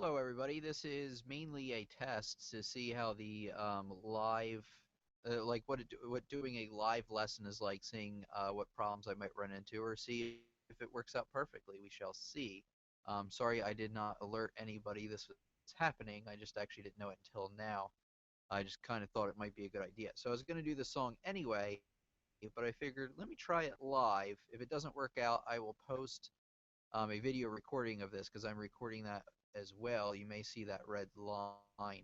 Hello, everybody. This is mainly a test to see how the live, like what doing a live lesson is like, seeing what problems I might run into, or see if it works out perfectly. We shall see. Sorry, I did not alert anybody this was happening. I just actually didn't know it until now. I just kind of thought it might be a good idea. So I was going to do the song anyway, but I figured let me try it live. If it doesn't work out, I will post a video recording of this because I'm recording that as well. You may see that red line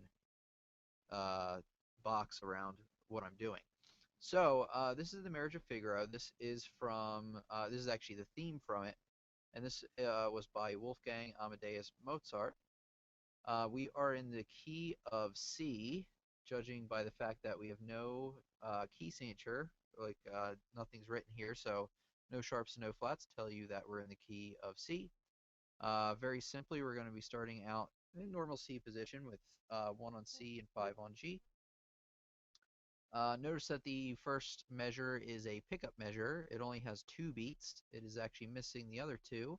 uh, box around what I'm doing. So this is the Marriage of Figaro. This is actually the theme from it, and this was by Wolfgang Amadeus Mozart. We are in the key of C, judging by the fact that we have no key signature, like nothing's written here, so no sharps and no flats tell you that we're in the key of C. Very simply, we're going to be starting out in normal C position with 1 on C and 5 on G. Notice that the first measure is a pickup measure. It only has 2 beats. It is actually missing the other 2,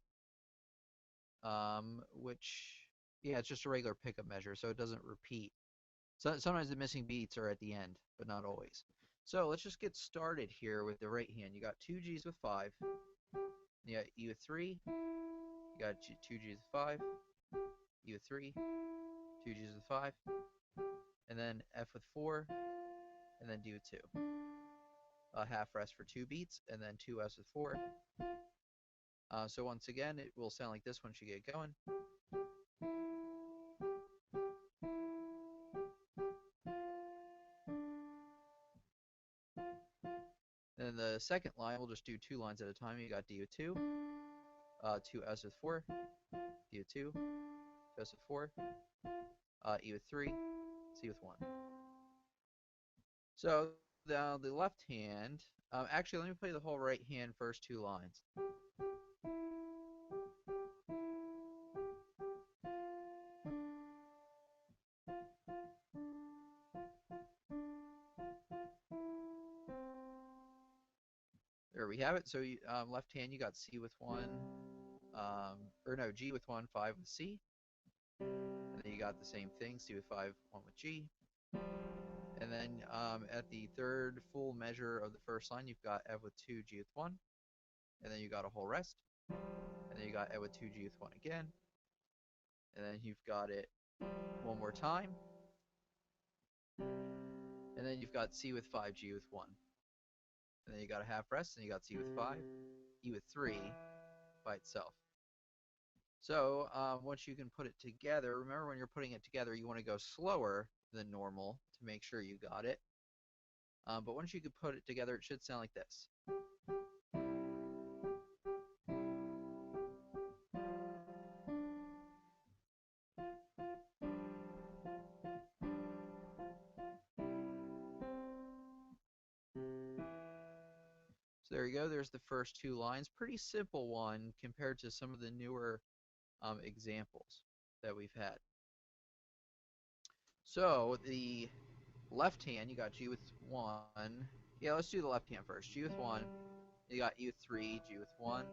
yeah, it's just a regular pickup measure, so it doesn't repeat. So sometimes the missing beats are at the end, but not always. So let's just get started here with the right hand. You got 2 G's with 5. You got E with 3. You got 2 G's with 5. E with 3. 2 G's with 5. And then F with 4. And then D with 2. A half rest for 2 beats, and then 2 F's with 4. So once again, it will sound like this once you get going. Then the second line, we'll just do 2 lines at a time. You got D with 2, 2 F's with 4, D with 2, 2 F's with 4, E with 3, C with 1. So now the left hand, actually let me play the whole right hand first 2 lines. There we have it. So left hand, you got C with 1, or no, G with 1, 5 with C. And then you got the same thing, C with 5, 1 with G. And then at the third full measure of the first line, you've got F with 2, G with 1. And then you got a whole rest. And then you got F with 2, G with 1 again. And then you've got it one more time. And then you've got C with 5, G with 1. And then you got a half rest, and you got C with 5, E with 3 by itself. So once you can put it together, remember when you're putting it together, you want to go slower than normal to make sure you got it. But once you can put it together, it should sound like this. So there you go. There's the first 2 lines. Pretty simple one compared to some of the newer examples that we've had. So the left hand, you got G with 1. Yeah, let's do the left hand first. G with 1. You got E with 3, G with 1. And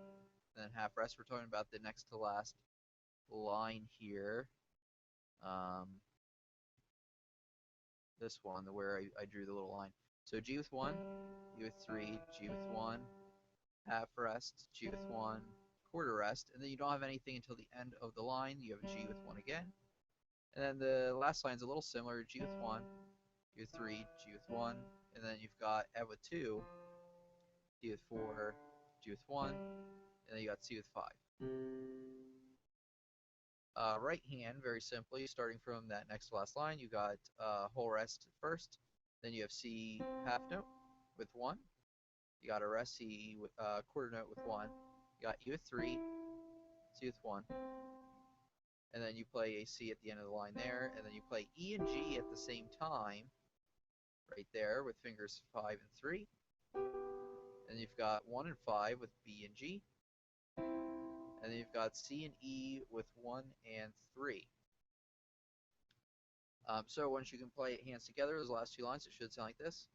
then half rest. We're talking about the next to last line here. This one, where I drew the little line. So G with 1, E with 3, G with 1, half rest, G with 1, quarter rest, and then you don't have anything until the end of the line. You have a G with 1 again. And then the last line is a little similar, G with 1, G with 3, G with 1, and then you've got F with 2, D with 4, G with 1, and then you got C with 5. Right hand, very simply, starting from that next to last line, you got whole rest first, then you have C half note with 1, you got a rest C with quarter note with 1, you got E with 3, C with 1, and then you play a C at the end of the line there, and then you play E and G at the same time, right there, with fingers 5 and 3, and you've got 1 and 5 with B and G, and then you've got C and E with 1 and 3. So once you can play hands together, those last 2 lines, it should sound like this.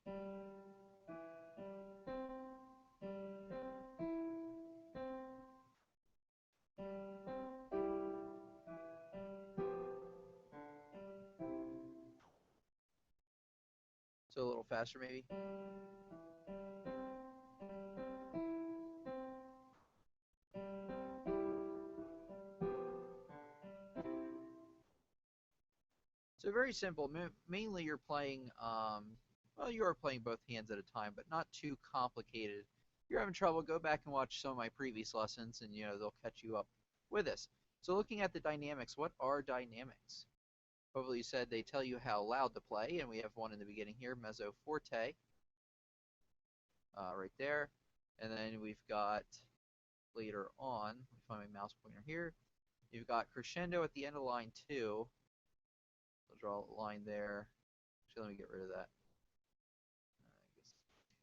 faster, maybe? So very simple. Mainly you're playing, well, you are playing both hands at a time, but not too complicated. If you're having trouble, go back and watch some of my previous lessons, and they'll catch you up with this. So looking at the dynamics, what are dynamics? Hopefully you said they tell you how loud to play, and we have one in the beginning here, mezzo forte, right there. And then we've got later on, let me find my mouse pointer here, you've got crescendo at the end of line 2. I'll draw a line there. Actually, let me get rid of that.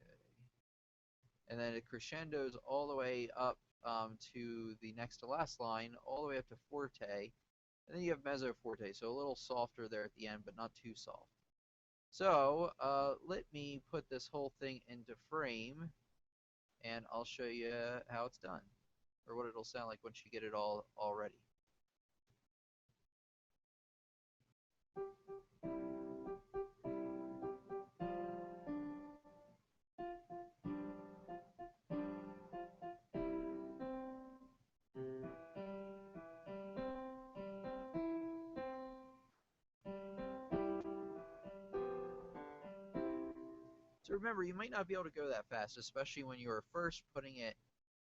Okay. And then it crescendos all the way up to the next to last line, all the way up to forte. And then you have mezzo forte, so a little softer there at the end, but not too soft. So let me put this whole thing into frame, and I'll show you how it's done, or what it'll sound like once you get it all ready. So remember, you might not be able to go that fast, especially when you are first putting it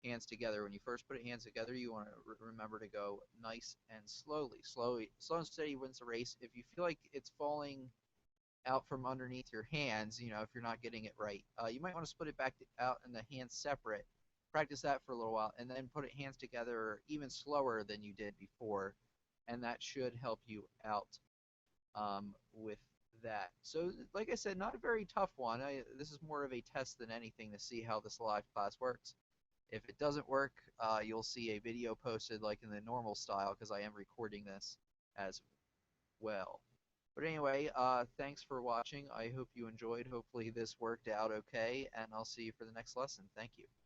hands together. When you first put it hands together, you want to remember to go nice and slowly. Slow and steady wins the race. If you feel like it's falling out from underneath your hands, if you're not getting it right, you might want to split it back out and the hands separate. Practice that for a little while, and then put it hands together even slower than you did before, and that should help you out with that. So, like I said, not a very tough one. This is more of a test than anything to see how this live class works. If it doesn't work, you'll see a video posted like in the normal style because I am recording this as well. But anyway, thanks for watching. I hope you enjoyed. Hopefully this worked out okay, and I'll see you for the next lesson. Thank you.